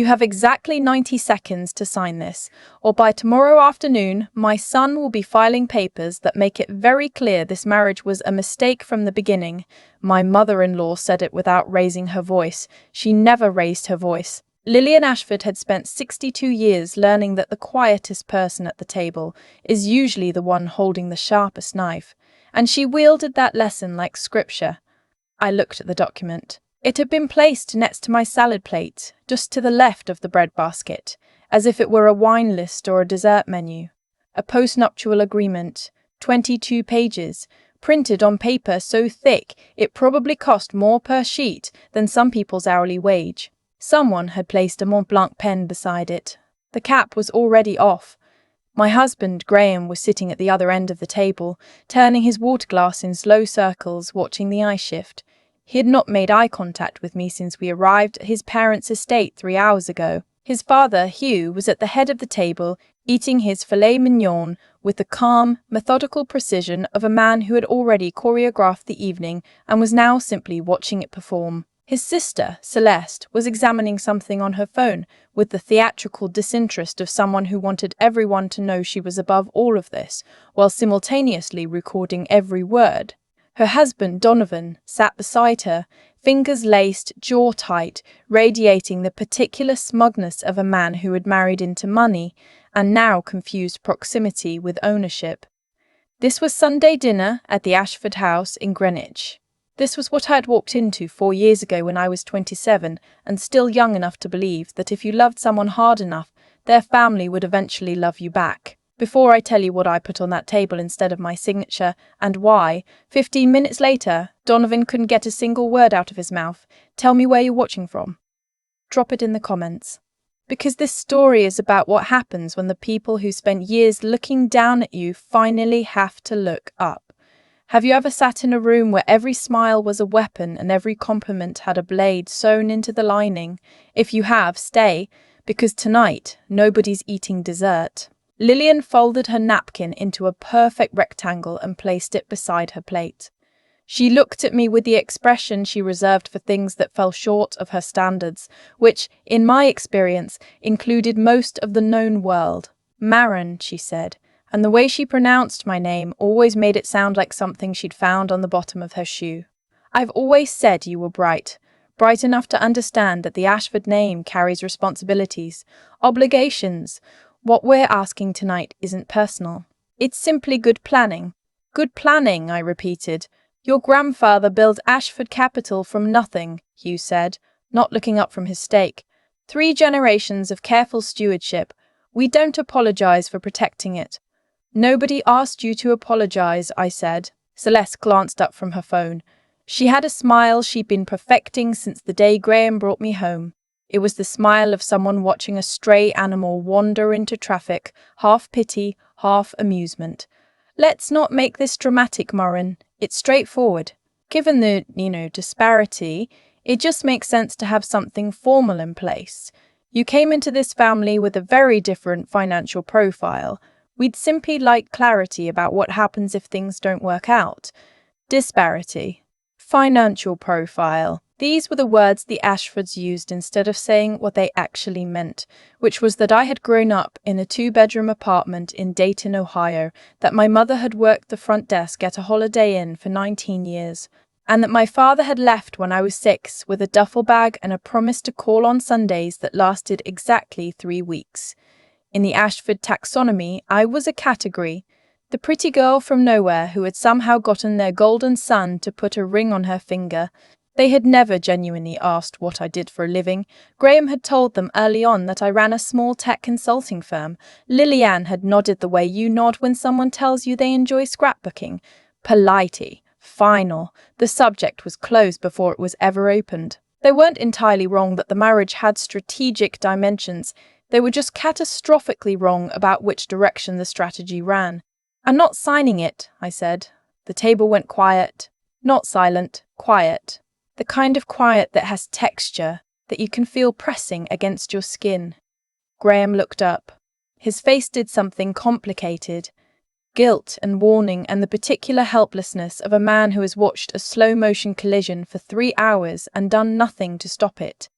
You have exactly 90 seconds to sign this, or by tomorrow afternoon, my son will be filing papers that make it very clear this marriage was a mistake from the beginning. My mother-in-law said it without raising her voice. She never raised her voice. Lillian Ashford had spent 62 years learning that the quietest person at the table is usually the one holding the sharpest knife, and she wielded that lesson like scripture. I looked at the document. It had been placed next to my salad plate, just to the left of the breadbasket, as if it were a wine list or a dessert menu. A postnuptial agreement, 22 pages, printed on paper so thick it probably cost more per sheet than some people's hourly wage. Someone had placed a Mont Blanc pen beside it. The cap was already off. My husband, Graham, was sitting at the other end of the table, turning his water glass in slow circles, watching the ice shift. He had not made eye contact with me since we arrived at his parents' estate 3 hours ago. His father, Hugh, was at the head of the table, eating his filet mignon with the calm, methodical precision of a man who had already choreographed the evening and was now simply watching it perform. His sister, Celeste, was examining something on her phone with the theatrical disinterest of someone who wanted everyone to know she was above all of this, while simultaneously recording every word. Her husband, Donovan, sat beside her, fingers laced, jaw tight, radiating the particular smugness of a man who had married into money and now confused proximity with ownership. This was Sunday dinner at the Ashford house in Greenwich. This was what I had walked into 4 years ago when I was 27 and still young enough to believe that if you loved someone hard enough, their family would eventually love you back. Before I tell you what I put on that table instead of my signature, and why, 15 minutes later, Donovan couldn't get a single word out of his mouth. Tell me where you're watching from. Drop it in the comments. Because this story is about what happens when the people who spent years looking down at you finally have to look up. Have you ever sat in a room where every smile was a weapon and every compliment had a blade sewn into the lining? If you have, stay, because tonight, nobody's eating dessert. Lillian folded her napkin into a perfect rectangle and placed it beside her plate. She looked at me with the expression she reserved for things that fell short of her standards, which, in my experience, included most of the known world. Maren, she said, and the way she pronounced my name always made it sound like something she'd found on the bottom of her shoe. I've always said you were bright enough to understand that the Ashford name carries responsibilities, obligations. What we're asking tonight isn't personal. It's simply good planning. Good planning, I repeated. Your grandfather built Ashford Capital from nothing, Hugh said, not looking up from his steak. 3 generations of careful stewardship. We don't apologize for protecting it. Nobody asked you to apologize, I said. Celeste glanced up from her phone. She had a smile she'd been perfecting since the day Graham brought me home. It was the smile of someone watching a stray animal wander into traffic, half pity, half amusement. Let's not make this dramatic, Maren. It's straightforward. Given the, disparity, it just makes sense to have something formal in place. You came into this family with a very different financial profile. We'd simply like clarity about what happens if things don't work out. Disparity. Financial profile. These were the words the Ashfords used instead of saying what they actually meant, which was that I had grown up in a 2-bedroom apartment in Dayton, Ohio, that my mother had worked the front desk at a Holiday Inn for 19 years, and that my father had left when I was 6 with a duffel bag and a promise to call on Sundays that lasted exactly 3 weeks. In the Ashford taxonomy, I was a category, the pretty girl from nowhere who had somehow gotten their golden son to put a ring on her finger. They had never genuinely asked what I did for a living. Graham had told them early on that I ran a small tech consulting firm. Lillian had nodded the way you nod when someone tells you they enjoy scrapbooking. Politey, final. The subject was closed before it was ever opened. They weren't entirely wrong that the marriage had strategic dimensions. They were just catastrophically wrong about which direction the strategy ran. I'm not signing it, I said. The table went quiet. Not silent, quiet. The kind of quiet that has texture, that you can feel pressing against your skin. Graham looked up. His face did something complicated. Guilt and warning and the particular helplessness of a man who has watched a slow-motion collision for 3 hours and done nothing to stop it.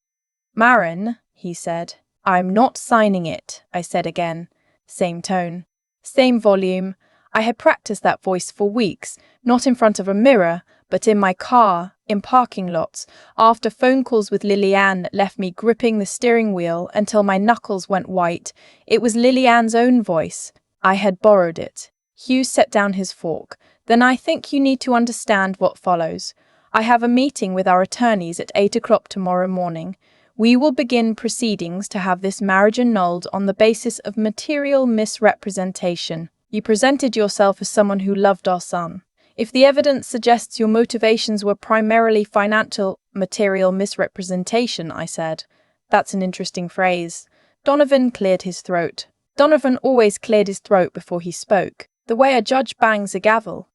Maren, he said. I'm not signing it, I said again. Same tone. Same volume. I had practiced that voice for weeks, not in front of a mirror, but in my car, in parking lots, after phone calls with Lillian that left me gripping the steering wheel until my knuckles went white. It was Lillian's own voice. I had borrowed it. Hugh set down his fork. Then I think you need to understand what follows. I have a meeting with our attorneys at 8 o'clock tomorrow morning. We will begin proceedings to have this marriage annulled on the basis of material misrepresentation. You presented yourself as someone who loved our son. If the evidence suggests your motivations were primarily financial, material misrepresentation, I said. That's an interesting phrase. Donovan cleared his throat. Donovan always cleared his throat before he spoke, the way a judge bangs a gavel.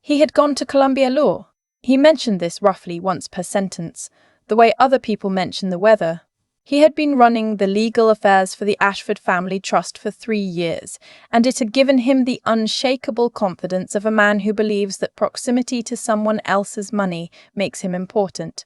He had gone to Columbia Law. He mentioned this roughly once per sentence, the way other people mention the weather. He had been running the legal affairs for the Ashford family trust for 3 years, and it had given him the unshakable confidence of a man who believes that proximity to someone else's money makes him important.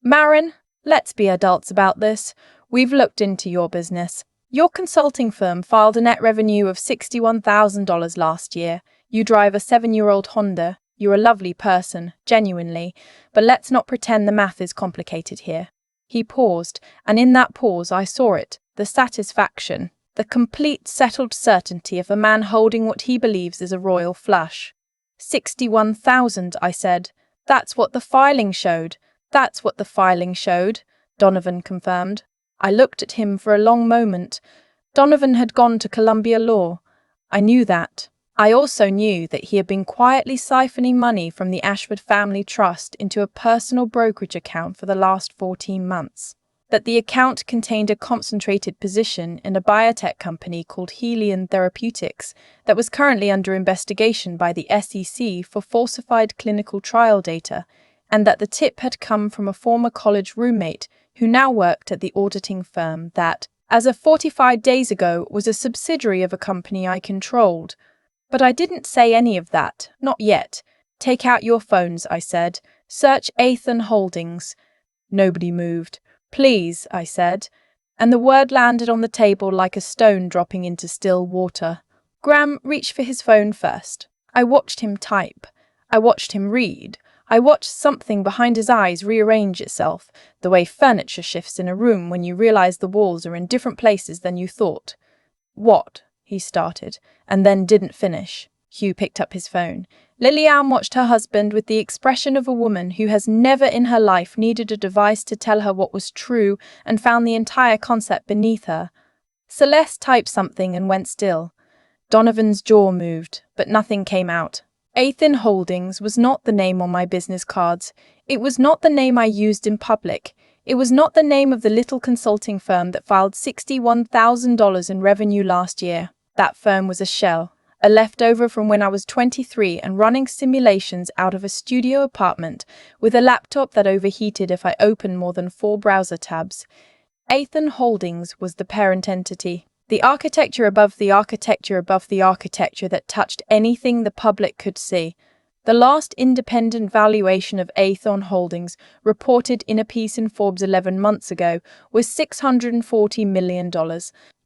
Maren, let's be adults about this. We've looked into your business. Your consulting firm filed a net revenue of $61,000 last year. You drive a 7-year-old Honda. You're a lovely person, genuinely, but let's not pretend the math is complicated here. He paused, and in that pause I saw it, the satisfaction, the complete settled certainty of a man holding what he believes is a royal flush. 61,000, I said. That's what the filing showed. That's what the filing showed, Donovan confirmed. I looked at him for a long moment. Donovan had gone to Columbia Law. I knew that. I also knew that he had been quietly siphoning money from the Ashford family trust into a personal brokerage account for the last 14 months. That the account contained a concentrated position in a biotech company called Helion Therapeutics that was currently under investigation by the SEC for falsified clinical trial data, and that the tip had come from a former college roommate who now worked at the auditing firm that, as of 45 days ago, was a subsidiary of a company I controlled. But I didn't say any of that, not yet. Take out your phones, I said. Search Athen Holdings. Nobody moved. Please, I said, and the word landed on the table like a stone dropping into still water. Graham reached for his phone first. I watched him type. I watched him read. I watched something behind his eyes rearrange itself, the way furniture shifts in a room when you realize the walls are in different places than you thought. What? He started, and then didn't finish. Hugh picked up his phone. Lillian watched her husband with the expression of a woman who has never in her life needed a device to tell her what was true and found the entire concept beneath her. Celeste typed something and went still. Donovan's jaw moved, but nothing came out. Athen Holdings was not the name on my business cards. It was not the name I used in public. It was not the name of the little consulting firm that filed $61,000 in revenue last year. That firm was a shell, a leftover from when I was 23 and running simulations out of a studio apartment with a laptop that overheated if I opened more than 4 browser tabs. Athen Holdings was the parent entity, the architecture above the architecture above the architecture that touched anything the public could see. The last independent valuation of Athen Holdings, reported in a piece in Forbes 11 months ago, was $640 million.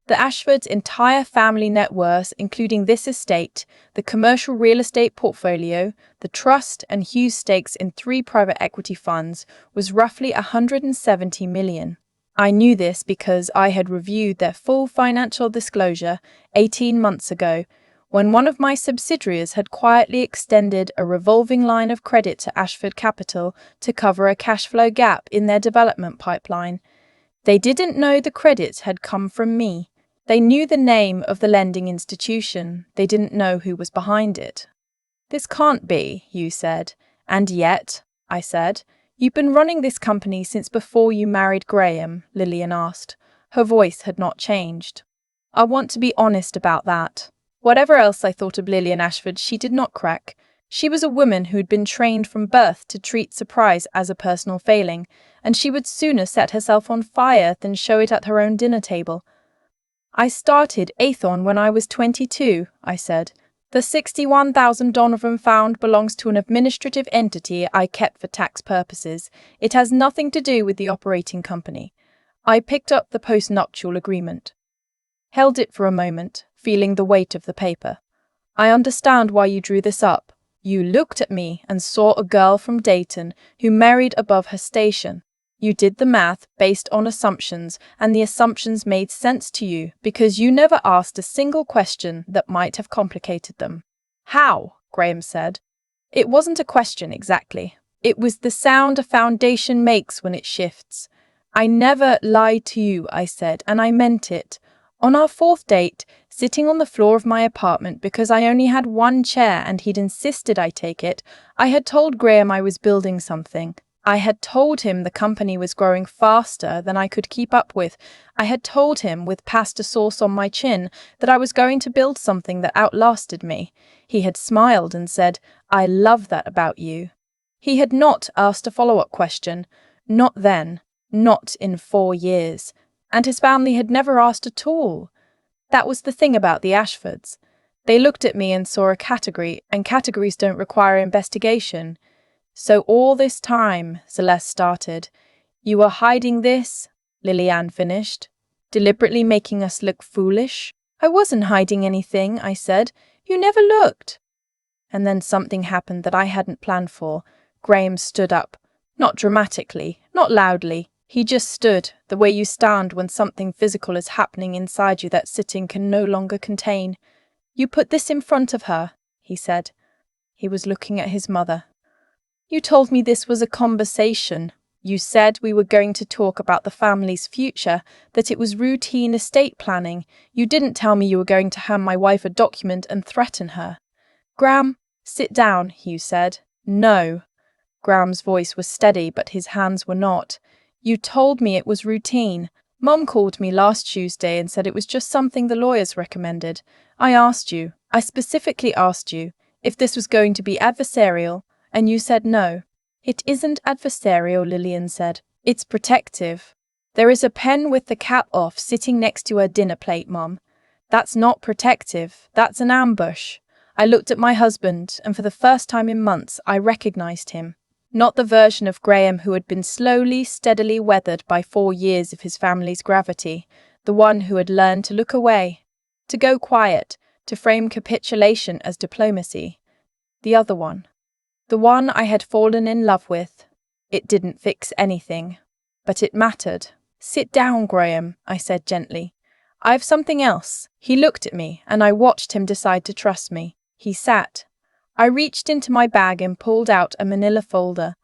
The Ashfords' entire family net worth, including this estate, the commercial real estate portfolio, the trust, and Hugh's stakes in 3 private equity funds, was roughly $170 million. I knew this because I had reviewed their full financial disclosure 18 months ago, when one of my subsidiaries had quietly extended a revolving line of credit to Ashford Capital to cover a cash flow gap in their development pipeline. They didn't know the credit had come from me. They knew the name of the lending institution. They didn't know who was behind it. This can't be, Hugh said. And yet, I said. You've been running this company since before you married Graham, Lillian asked. Her voice had not changed. I want to be honest about that. Whatever else I thought of Lillian Ashford, she did not crack. She was a woman who'd been trained from birth to treat surprise as a personal failing, and she would sooner set herself on fire than show it at her own dinner table. I started Athen when I was 22, I said. The $61,000 Donovan found belongs to an administrative entity I kept for tax purposes. It has nothing to do with the operating company. I picked up the postnuptial agreement, held it for a moment, feeling the weight of the paper. I understand why you drew this up. You looked at me and saw a girl from Dayton who married above her station. You did the math based on assumptions, and the assumptions made sense to you because you never asked a single question that might have complicated them. How? Graham said. It wasn't a question exactly. It was the sound a foundation makes when it shifts. I never lied to you, I said, and I meant it. On our fourth date, sitting on the floor of my apartment because I only had one chair and he'd insisted I take it, I had told Graham I was building something. I had told him the company was growing faster than I could keep up with. I had told him, with pasta sauce on my chin, that I was going to build something that outlasted me. He had smiled and said, "I love that about you." He had not asked a follow-up question. Not then. Not in 4 years. And his family had never asked at all. That was the thing about the Ashfords. They looked at me and saw a category, and categories don't require investigation. So all this time, Celeste started. You were hiding this, Lillian finished, deliberately making us look foolish. I wasn't hiding anything, I said. You never looked. And then something happened that I hadn't planned for. Graham stood up. Not dramatically, not loudly. He just stood, the way you stand when something physical is happening inside you that sitting can no longer contain. You put this in front of her, he said. He was looking at his mother. You told me this was a conversation. You said we were going to talk about the family's future, that it was routine estate planning. You didn't tell me you were going to hand my wife a document and threaten her. Graham, sit down, you said. No. Graham's voice was steady, but his hands were not. You told me it was routine. Mom called me last Tuesday and said it was just something the lawyers recommended. I specifically asked you, if this was going to be adversarial, and you said no. It isn't adversarial, Lillian said. It's protective. There is a pen with the cap off sitting next to her dinner plate, Mom. That's not protective. That's an ambush. I looked at my husband, and for the first time in months, I recognized him. Not the version of Graham who had been slowly, steadily weathered by 4 years of his family's gravity, the one who had learned to look away, to go quiet, to frame capitulation as diplomacy. The other one. The one I had fallen in love with. It didn't fix anything, but it mattered. Sit down, Graham, I said gently. I have something else. He looked at me, and I watched him decide to trust me. He sat. I reached into my bag and pulled out a manila folder.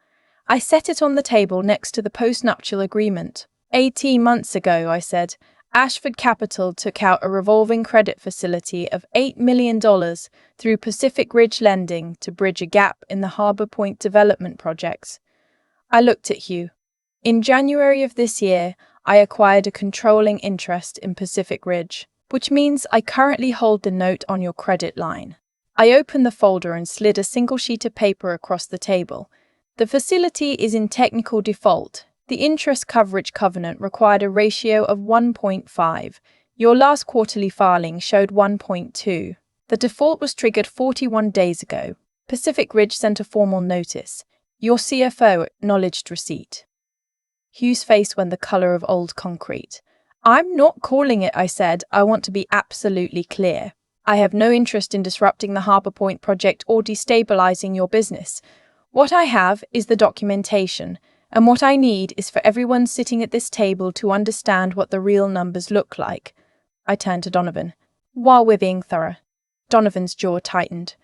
I set it on the table next to the postnuptial agreement. 18 months ago, I said, Ashford Capital took out a revolving credit facility of $8 million through Pacific Ridge Lending to bridge a gap in the Harbour Point development projects. I looked at Hugh. In January of this year, I acquired a controlling interest in Pacific Ridge, which means I currently hold the note on your credit line. I opened the folder and slid a single sheet of paper across the table. The facility is in technical default. The interest coverage covenant required a ratio of 1.5. Your last quarterly filing showed 1.2. The default was triggered 41 days ago. Pacific Ridge sent a formal notice. Your CFO acknowledged receipt. Hugh's face went the colour of old concrete. I'm not calling it, I said. I want to be absolutely clear. I have no interest in disrupting the Harbour Point project or destabilising your business. What I have is the documentation, and what I need is for everyone sitting at this table to understand what the real numbers look like. I turned to Donovan. While we're being thorough. Donovan's jaw tightened.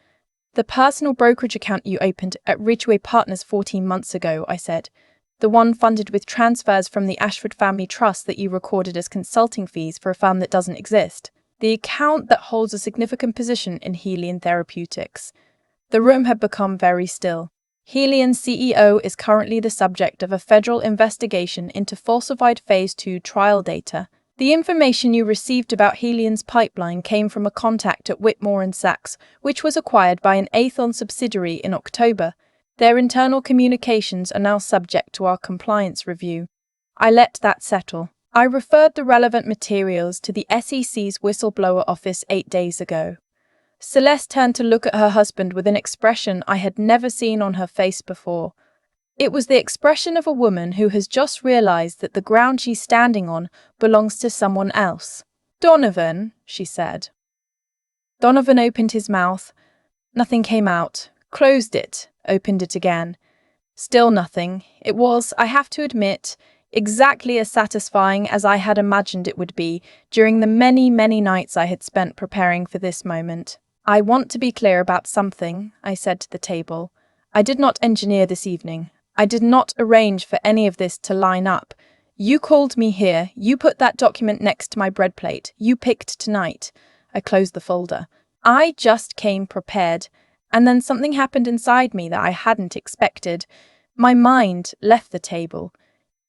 The personal brokerage account you opened at Ridgeway Partners 14 months ago, I said. The one funded with transfers from the Ashford family trust that you recorded as consulting fees for a firm that doesn't exist. The account that holds a significant position in Helion Therapeutics. The room had become very still. Helion's CEO is currently the subject of a federal investigation into falsified Phase 2 trial data. The information you received about Helion's pipeline came from a contact at Whitmore & Sachs, which was acquired by an Aethon subsidiary in October. Their internal communications are now subject to our compliance review. I let that settle. I referred the relevant materials to the SEC's whistleblower office 8 days ago. Celeste turned to look at her husband with an expression I had never seen on her face before. It was the expression of a woman who has just realized that the ground she's standing on belongs to someone else. "Donovan," she said. Donovan opened his mouth. Nothing came out. Closed it. Opened it again. Still nothing. It was, I have to admit, exactly as satisfying as I had imagined it would be during the many, many nights I had spent preparing for this moment. "I want to be clear about something," I said to the table. "I did not engineer this evening. I did not arrange for any of this to line up. You called me here. You put that document next to my bread plate. You picked tonight." I closed the folder. "I just came prepared. And then something happened inside me that I hadn't expected. My mind left the table.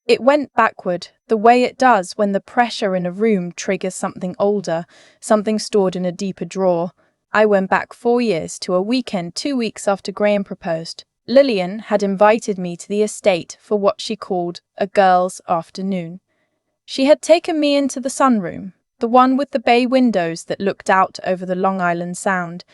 It went backward, the way it does when the pressure in a room triggers something older, something stored in a deeper drawer. I went back 4 years to a weekend 2 weeks after Graham proposed. Lillian had invited me to the estate for what she called a girls' afternoon. She had taken me into the sunroom, the one with the bay windows that looked out over the Long Island Sound,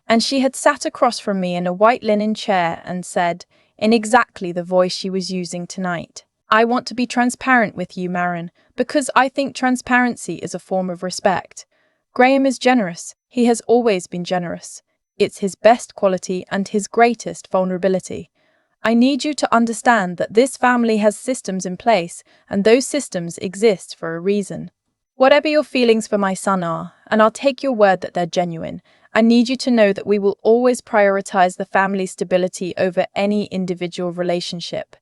and she had sat across from me in a white linen chair and said, in exactly the voice she was using tonight, "I want to be transparent with you, Maren, because I think transparency is a form of respect. Graham is generous. He has always been generous. It's his best quality and his greatest vulnerability. I need you to understand that this family has systems in place, and those systems exist for a reason. Whatever your feelings for my son are, and I'll take your word that they're genuine, I need you to know that we will always prioritize the family's stability over any individual relationship."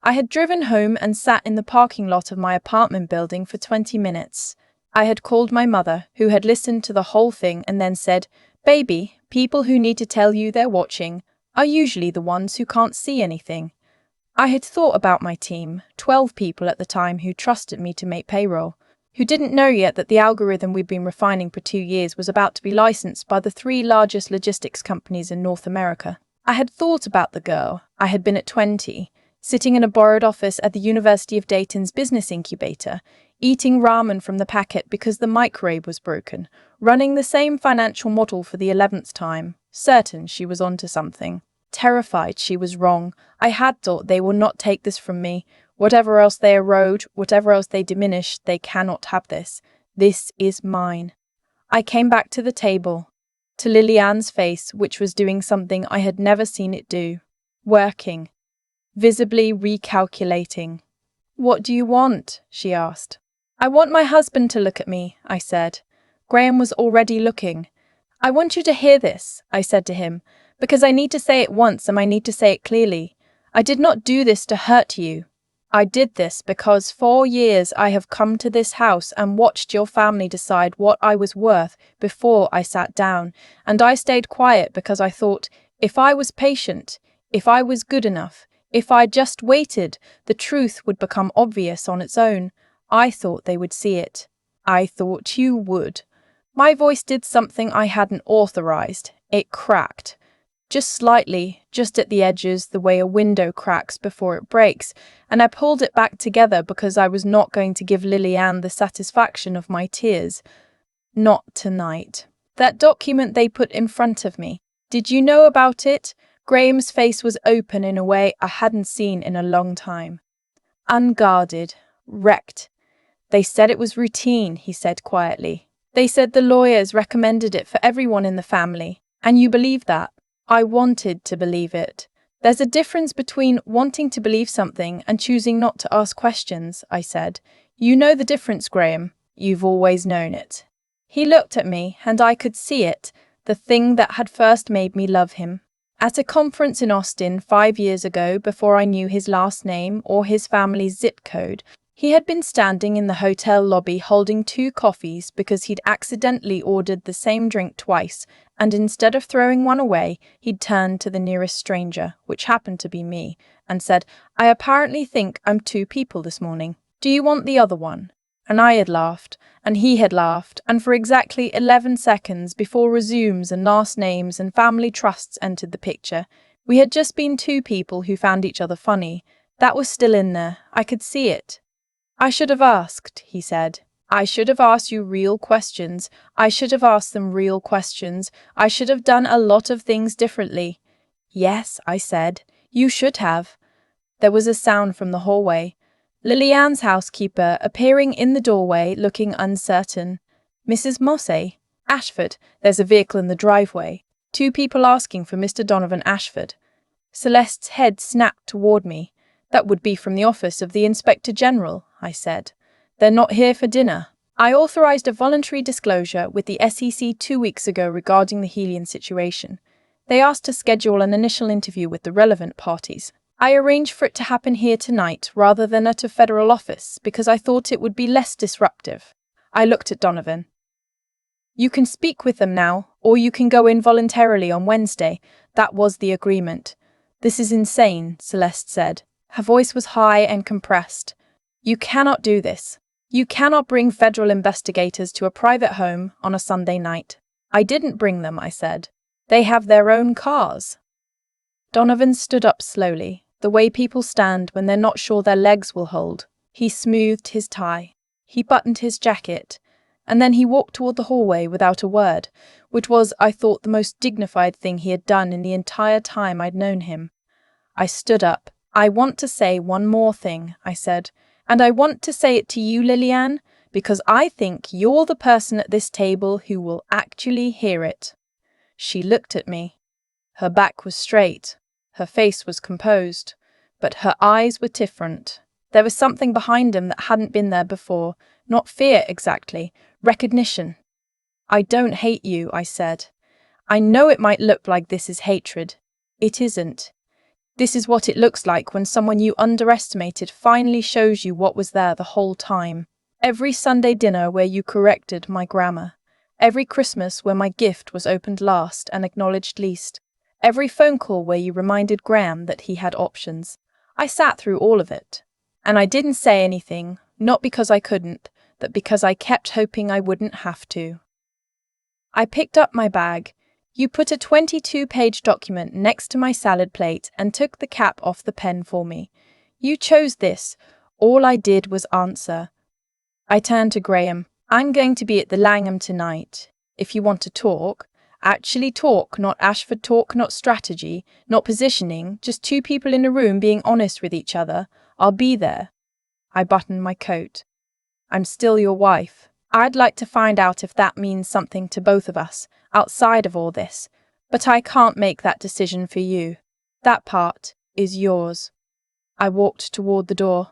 I had driven home and sat in the parking lot of my apartment building for 20 minutes. I had called my mother, who had listened to the whole thing and then said, "Baby, people who need to tell you they're watching are usually the ones who can't see anything." I had thought about my team, 12 people at the time who trusted me to make payroll, who didn't know yet that the algorithm we'd been refining for 2 years was about to be licensed by the 3 largest logistics companies in North America. I had thought about the girl. I had been at 20, sitting in a borrowed office at the University of Dayton's business incubator, eating ramen from the packet because the microwave was broken, running the same financial model for the 11th time, certain she was onto something. Terrified she was wrong. I had thought they will not take this from me. Whatever else they erode, whatever else they diminish, they cannot have this. This is mine. I came back to the table, to Lillian's face, which was doing something I had never seen it do. Working. Visibly recalculating. "What do you want?" she asked. "I want my husband to look at me," I said. Graham was already looking. "I want you to hear this," I said to him, "because I need to say it once and I need to say it clearly. I did not do this to hurt you. I did this because 4 years I have come to this house and watched your family decide what I was worth before I sat down, and I stayed quiet because I thought, if I was patient, if I was good enough, if I just waited, the truth would become obvious on its own. I thought they would see it. I thought you would." My voice did something I hadn't authorized. It cracked. Just slightly, just at the edges, the way a window cracks before it breaks, and I pulled it back together because I was not going to give Lillian the satisfaction of my tears. Not tonight. That document they put in front of me. Did you know about it? Graham's face was open in a way I hadn't seen in a long time. Unguarded. Wrecked. "They said it was routine," he said quietly. "They said the lawyers recommended it for everyone in the family. And you believe that?" I wanted to believe it. "There's a difference between wanting to believe something and choosing not to ask questions," I said. "You know the difference, Graham. You've always known it." He looked at me, and I could see it, the thing that had first made me love him. At a conference in Austin 5 years ago, before I knew his last name or his family's zip code, he had been standing in the hotel lobby holding 2 coffees because he'd accidentally ordered the same drink twice, and instead of throwing one away, he'd turned to the nearest stranger, which happened to be me, and said, "I apparently think I'm 2 people this morning. Do you want the other one?" And I had laughed, and he had laughed, and for exactly 11 seconds before resumes and last names and family trusts entered the picture, we had just been 2 people who found each other funny. That was still in there. I could see it. "I should have asked," he said. "I should have asked you real questions. I should have asked them real questions. I should have done a lot of things differently." "Yes," I said, "you should have." There was a sound from the hallway. Lilianne's housekeeper appearing in the doorway, looking uncertain. Mrs. Mosse, Ashford, there's a vehicle in the driveway. 2 people asking for Mr. Donovan Ashford. Celeste's head snapped toward me. That would be from the office of the Inspector General, I said. They're not here for dinner. I authorized a voluntary disclosure with the SEC 2 weeks ago regarding the Helian situation. They asked to schedule an initial interview with the relevant parties. I arranged for it to happen here tonight rather than at a federal office because I thought it would be less disruptive. I looked at Donovan. You can speak with them now, or you can go in voluntarily on Wednesday. That was the agreement. This is insane, Celeste said. Her voice was high and compressed. You cannot do this. You cannot bring federal investigators to a private home on a Sunday night. I didn't bring them, I said. They have their own cars. Donovan stood up slowly, the way people stand when they're not sure their legs will hold. He smoothed his tie. He buttoned his jacket. And then he walked toward the hallway without a word, which was, I thought, the most dignified thing he had done in the entire time I'd known him. I stood up. I want to say one more thing, I said, and I want to say it to you, Lilianne, because I think you're the person at this table who will actually hear it. She looked at me. Her back was straight. Her face was composed. But her eyes were different. There was something behind them that hadn't been there before. Not fear exactly, recognition. I don't hate you, I said. I know it might look like this is hatred. It isn't. This is what it looks like when someone you underestimated finally shows you what was there the whole time. Every Sunday dinner where you corrected my grammar. Every Christmas where my gift was opened last and acknowledged least. Every phone call where you reminded Graham that he had options. I sat through all of it. And I didn't say anything, not because I couldn't, but because I kept hoping I wouldn't have to. I picked up my bag. You put a 22-page document next to my salad plate and took the cap off the pen for me. You chose this. All I did was answer. I turned to Graham. I'm going to be at the Langham tonight. If you want to talk, actually talk, not Ashford talk, not strategy, not positioning, just 2 people in a room being honest with each other, I'll be there. I buttoned my coat. I'm still your wife. I'd like to find out if that means something to both of us, outside of all this. But I can't make that decision for you. That part is yours. I walked toward the door.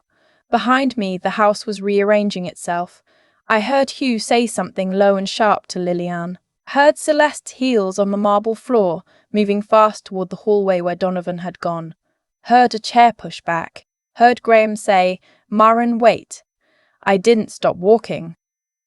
Behind me, the house was rearranging itself. I heard Hugh say something low and sharp to Lilianne. Heard Celeste's heels on the marble floor, moving fast toward the hallway where Donovan had gone. Heard a chair push back. Heard Graham say, Maren, wait. I didn't stop walking.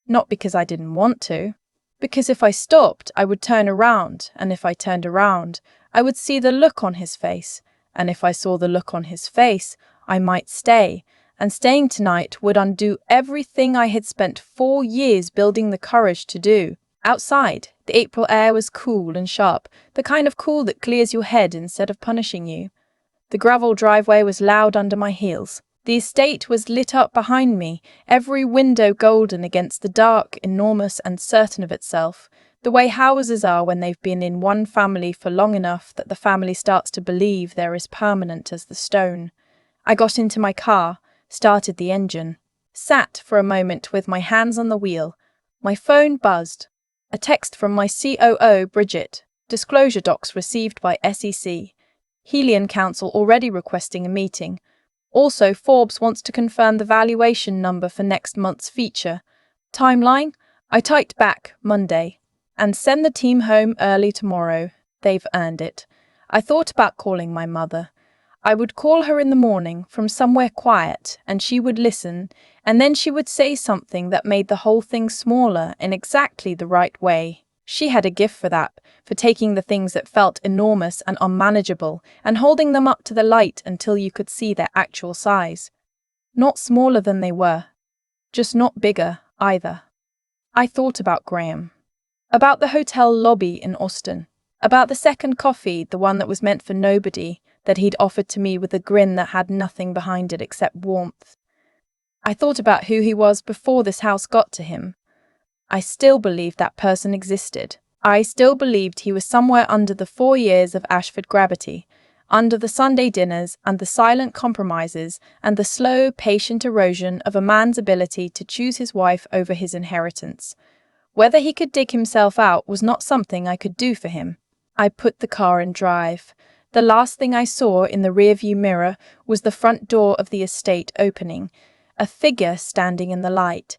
Not because I didn't want to. Because if I stopped, I would turn around, and if I turned around, I would see the look on his face, and if I saw the look on his face, I might stay, and staying tonight would undo everything I had spent 4 years building the courage to do. Outside, the April air was cool and sharp, the kind of cool that clears your head instead of punishing you. The gravel driveway was loud under my heels. The estate was lit up behind me, every window golden against the dark, enormous and certain of itself, the way houses are when they've been in one family for long enough that the family starts to believe they're as permanent as the stone. I got into my car, started the engine, sat for a moment with my hands on the wheel. My phone buzzed. A text from my COO, Bridget. Disclosure docs received by SEC. Helian Council already requesting a meeting. Also, Forbes wants to confirm the valuation number for next month's feature. Timeline? I typed back, Monday. And send the team home early tomorrow. They've earned it. I thought about calling my mother. I would call her in the morning from somewhere quiet, and she would listen, and then she would say something that made the whole thing smaller in exactly the right way. She had a gift for that, for taking the things that felt enormous and unmanageable and holding them up to the light until you could see their actual size. Not smaller than they were, just not bigger either. I thought about Graham, about the hotel lobby in Austin, about the second coffee, the one that was meant for nobody, that he'd offered to me with a grin that had nothing behind it except warmth. I thought about who he was before this house got to him. I still believed that person existed. I still believed he was somewhere under the 4 years of Ashford gravity. under the Sunday dinners and the silent compromises and the slow, patient erosion of a man's ability to choose his wife over his inheritance. Whether he could dig himself out was not something I could do for him. I put the car in drive. The last thing I saw in the rearview mirror was the front door of the estate opening, a figure standing in the light.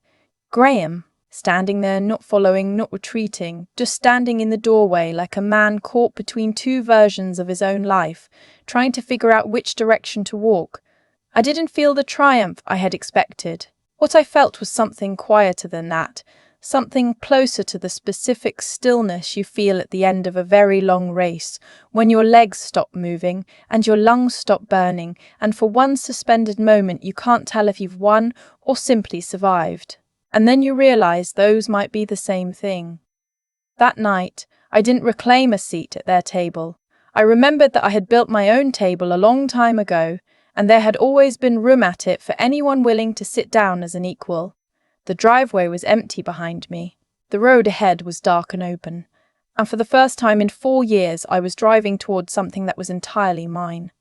Graham, standing there, not following, not retreating, just standing in the doorway like a man caught between two versions of his own life, trying to figure out which direction to walk. I didn't feel the triumph I had expected. What I felt was something quieter than that, something closer to the specific stillness you feel at the end of a very long race, when your legs stop moving and your lungs stop burning, and for one suspended moment you can't tell if you've won or simply survived. And then you realize those might be the same thing. That night, I didn't reclaim a seat at their table. I remembered that I had built my own table a long time ago, and there had always been room at it for anyone willing to sit down as an equal. The driveway was empty behind me. The road ahead was dark and open. And for the first time in 4 years, I was driving towards something that was entirely mine.